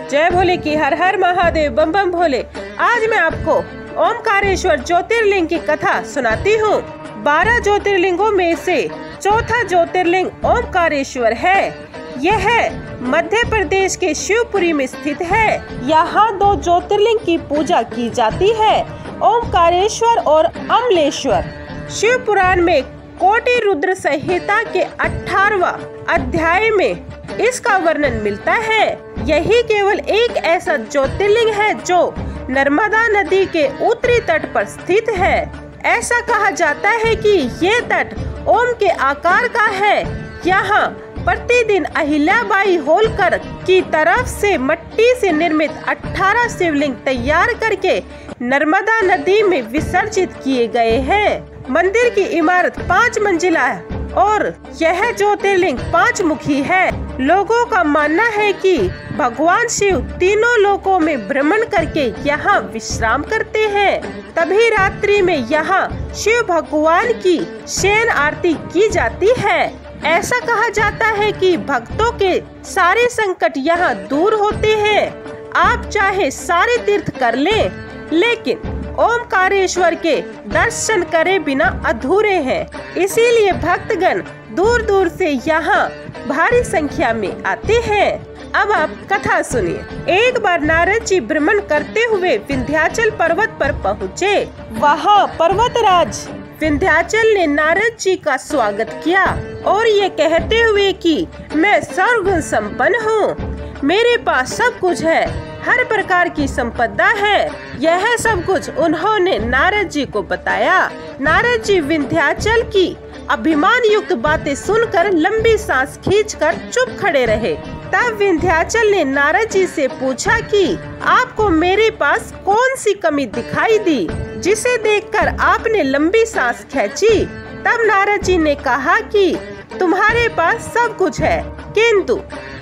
जय भोले की हर हर महादेव, बम बम भोले। आज मैं आपको ओमकारेश्वर ज्योतिर्लिंग की कथा सुनाती हूँ। 12 ज्योतिर्लिंगों में से चौथा ज्योतिर्लिंग ओमकारेश्वर है। यह मध्य प्रदेश के शिवपुरी में स्थित है। यहाँ 2 ज्योतिर्लिंग की पूजा की जाती है, ओमकारेश्वर और अमलेश्वर। शिव पुराण में कोटि रुद्र संहिता के 18वां अध्याय में इसका वर्णन मिलता है। यही केवल एक ऐसा ज्योतिर्लिंग है जो नर्मदा नदी के उत्तरी तट पर स्थित है। ऐसा कहा जाता है कि ये तट ओम के आकार का है। यहाँ प्रतिदिन अहिल्याबाई होलकर की तरफ से मिट्टी से निर्मित 18 शिवलिंग तैयार करके नर्मदा नदी में विसर्जित किए गए हैं। मंदिर की इमारत 5 मंजिला है और यह ज्योतिर्लिंग 5 मुखी है। लोगों का मानना है कि भगवान शिव तीनों लोकों में भ्रमण करके यहाँ विश्राम करते हैं। तभी रात्रि में यहाँ शिव भगवान की शयन आरती की जाती है। ऐसा कहा जाता है कि भक्तों के सारे संकट यहाँ दूर होते हैं। आप चाहे सारे तीर्थ कर लें, लेकिन ओमकारेश्वर के दर्शन करे बिना अधूरे हैं। इसीलिए भक्तगण दूर दूर से यहाँ भारी संख्या में आते हैं। अब आप कथा सुनिए। एक बार नारद जी भ्रमण करते हुए विंध्याचल पर्वत पर पहुँचे। वहाँ पर्वतराज विंध्याचल ने नारद जी का स्वागत किया और ये कहते हुए कि मैं सर्वगुण संपन्न हूँ, मेरे पास सब कुछ है, हर प्रकार की संपदा है। यह सब कुछ उन्होंने नारद जी को बताया। नारद जी विंध्याचल की अभिमान युक्त बातें सुनकर लंबी सांस खींचकर चुप खड़े रहे। तब विंध्याचल ने नारद जी से पूछा कि आपको मेरे पास कौन सी कमी दिखाई दी जिसे देखकर आपने लंबी सांस खींची। तब नारद जी ने कहा कि तुम्हारे पास सब कुछ है, किंतु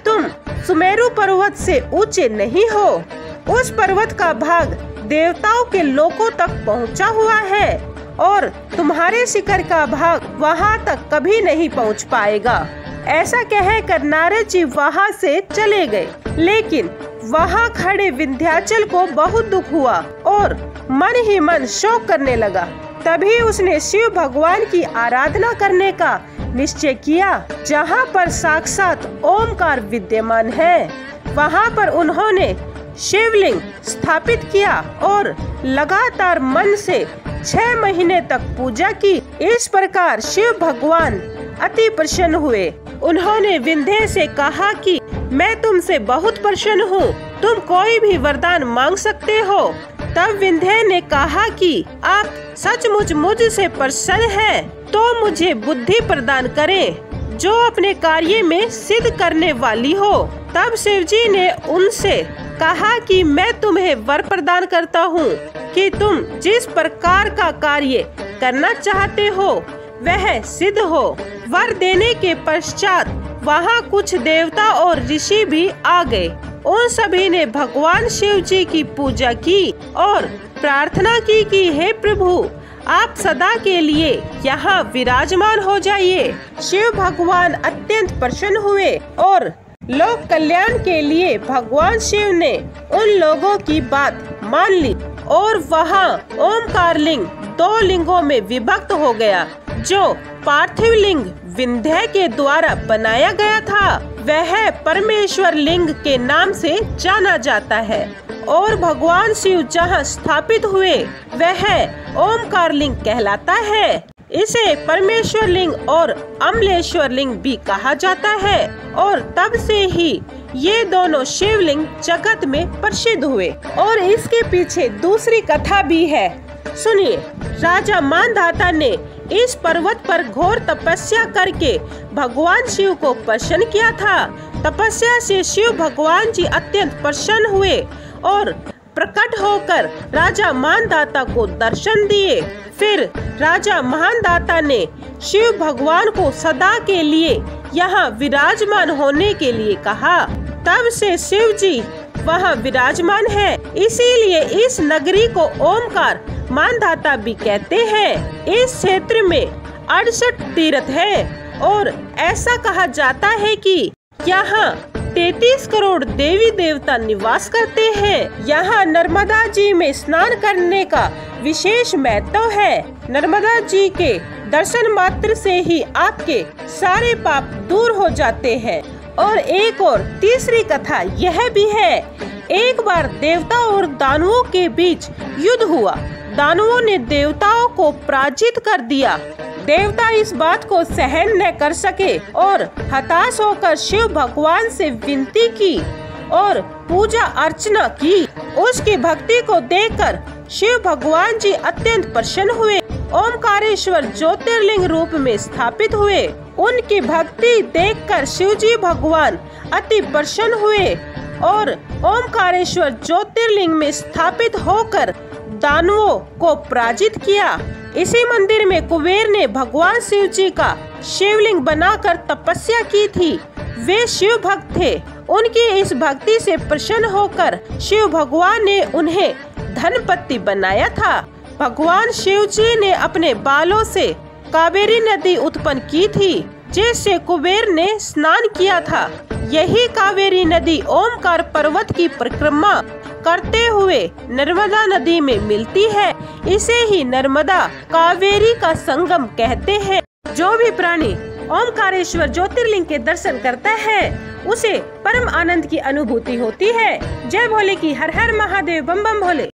तुम सुमेरु पर्वत से ऊंचे नहीं हो। उस पर्वत का भाग देवताओं के लोकों तक पहुंचा हुआ है और तुम्हारे शिखर का भाग वहां तक कभी नहीं पहुंच पाएगा। ऐसा कहकर नारद जी वहां से चले गए। लेकिन वहां खड़े विंध्याचल को बहुत दुख हुआ और मन ही मन शोक करने लगा। तभी उसने शिव भगवान की आराधना करने का निश्चय किया। जहाँ पर साक्षात ओमकार विद्यमान है, वहाँ पर उन्होंने शिवलिंग स्थापित किया और लगातार मन से 6 महीने तक पूजा की। इस प्रकार शिव भगवान अति प्रसन्न हुए। उन्होंने विंध्य से कहा कि मैं तुमसे बहुत प्रसन्न हूँ, तुम कोई भी वरदान मांग सकते हो। तब विंध्य ने कहा कि आप सचमुच मुझसे प्रसन्न हैं, तो मुझे बुद्धि प्रदान करें जो अपने कार्य में सिद्ध करने वाली हो। तब शिवजी ने उनसे कहा कि मैं तुम्हें वर प्रदान करता हूँ कि तुम जिस प्रकार का कार्य करना चाहते हो वह सिद्ध हो। वर देने के पश्चात वहाँ कुछ देवता और ऋषि भी आ गए। उन सभी ने भगवान शिव जी की पूजा की और प्रार्थना की कि हे प्रभु, आप सदा के लिए यहाँ विराजमान हो जाइए। शिव भगवान अत्यंत प्रसन्न हुए और लोक कल्याण के लिए भगवान शिव ने उन लोगों की बात मान ली और वहाँ ओमकार लिंग 2 लिंगों में विभक्त हो गया। जो पार्थिव लिंग विंध्य के द्वारा बनाया गया था, वह परमेश्वर लिंग के नाम से जाना जाता है और भगवान शिव जहाँ स्थापित हुए वह ओमकार लिंग कहलाता है। इसे परमेश्वर लिंग और अमलेश्वर लिंग भी कहा जाता है और तब से ही ये दोनों शिवलिंग जगत में प्रसिद्ध हुए। और इसके पीछे दूसरी कथा भी है, सुनिए। राजा मानधाता ने इस पर्वत पर घोर तपस्या करके भगवान शिव को प्रसन्न किया था। तपस्या से शिव भगवान जी अत्यंत प्रसन्न हुए और प्रकट होकर राजा मानधाता को दर्शन दिए। फिर राजा मानधाता ने शिव भगवान को सदा के लिए यहाँ विराजमान होने के लिए कहा। तब से शिव जी वहाँ विराजमान है। इसीलिए इस नगरी को ओमकार मानधाता भी कहते हैं। इस क्षेत्र में 68 तीर्थ है और ऐसा कहा जाता है कि यहाँ 33 करोड़ देवी देवता निवास करते हैं। यहाँ नर्मदा जी में स्नान करने का विशेष महत्व है। नर्मदा जी के दर्शन मात्र से ही आपके सारे पाप दूर हो जाते हैं। और एक और तीसरी कथा यह भी है, एक बार देवता और दानवों के बीच युद्ध हुआ। दानवों ने देवताओं को पराजित कर दिया। देवता इस बात को सहन न कर सके और हताश होकर शिव भगवान से विनती की और पूजा अर्चना की। उसकी भक्ति को देखकर शिव भगवान जी अत्यंत प्रसन्न हुए, ओमकारेश्वर ज्योतिर्लिंग रूप में स्थापित हुए। उनकी भक्ति देखकर शिवजी भगवान अति प्रसन्न हुए और ओमकारेश्वर ज्योतिर्लिंग में स्थापित होकर दानवों को पराजित किया। इसी मंदिर में कुबेर ने भगवान शिव जी का शिवलिंग बनाकर तपस्या की थी। वे शिव भक्त थे। उनकी इस भक्ति से प्रसन्न होकर शिव भगवान ने उन्हें धनपति बनाया था। भगवान शिव जी ने अपने बालों से कावेरी नदी उत्पन्न की थी, जिससे कुबेर ने स्नान किया था। यही कावेरी नदी ओमकार पर्वत की परिक्रमा करते हुए नर्मदा नदी में मिलती है। इसे ही नर्मदा कावेरी का संगम कहते हैं। जो भी प्राणी ओमकारेश्वर ज्योतिर्लिंग के दर्शन करता है उसे परम आनंद की अनुभूति होती है। जय भोले की हर हर महादेव, बम बम भोले।